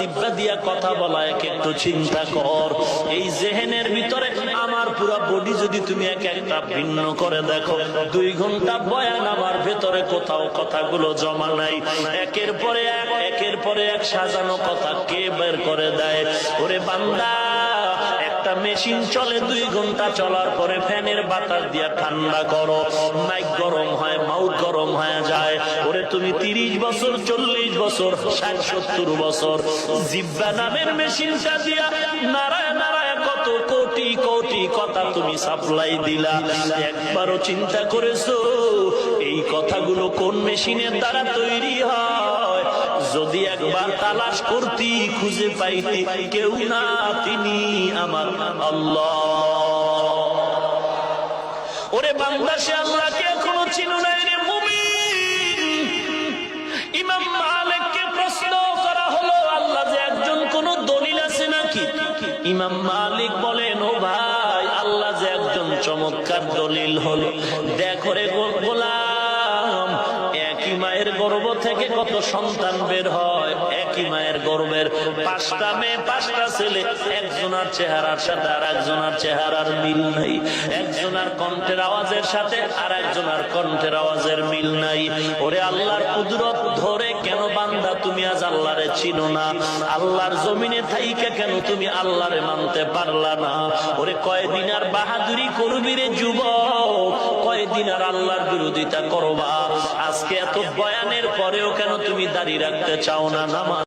জিহ্বা দিয়া কথা বলা, একটু চিন্তা কর। এই জেহেনের ভিতরে আমার পুরো বডি যদি তুমি এক একটা ভিন্ন করে দেখো, 2 ঘন্টা বয়ান আমার ভেতরে কোথাও কথাগুলো জমা নাই। একের পরে এক সাজানো কথা কে বের করে দেয়? ওরে বান্দা, একটা মেশিন চলে 2 ঘন্টা চলার পরে ফ্যানের বাতাস দিয়া ঠান্ডা করো, মাইক গরম হয়, মাউথ গরম হয়ে যায়। ওরে তুমি 30 বছর, 40 বছর, 60-70 বছর জিহ্বা নামের মেশিনটা দিয়া নাড়ায় নাড়ায় কত কোটি কোটি কথা তুমি সাপ্লাই দিলা। একবারও চিন্তা করেছো এই কথাগুলো কোন মেশিনের দ্বারা তৈরি হয়? যদি একবার তালাশ করতি, খুঁজে পাইতি, কেউ না, তিনি আমার আল্লাহ। ওরে বান্দা, সে আল্লাহকে এখনো চিনো নাই রে মুমিন। ইমাম মালিককে প্রশ্ন করা হলো, আল্লাহ যে একজন, কোন দলিল আছে নাকি? ইমাম মালিক বলেন, ও ভাই, আল্লাহ যে একজন চমৎকার দলিল হলো। দেখো রে গোলাম, একই মায়ের গর্ভ থেকে কত সন্তান বের হয়। একই মায়ের গর্ভের 5টা মেয়ে, 5টা ছেলে, একজনের চেহারার সাথে আর একজনের চেহারার মিল নাই। একজনের কণ্ঠের আওয়াজের সাথে আর একজনের কণ্ঠের আওয়াজের মিল নাই। ওরে আল্লাহর কুদরত ধরে কেন বান্দা তুমি আজ আল্লাহরে চিনো না? আল্লাহর জমিনে থাইকা কেন তুমি আল্লাহরে মানতে পারলা না? ওরে কয়দিন আর বাহাদুরি করবি রে যুবক, কয়দিন আর আল্লাহর বিরোধিতা করবা? আজকে এত বয়ানের পরেও কেন তুমি দাঁড়িয়ে রাখতে চাও না নামাজ?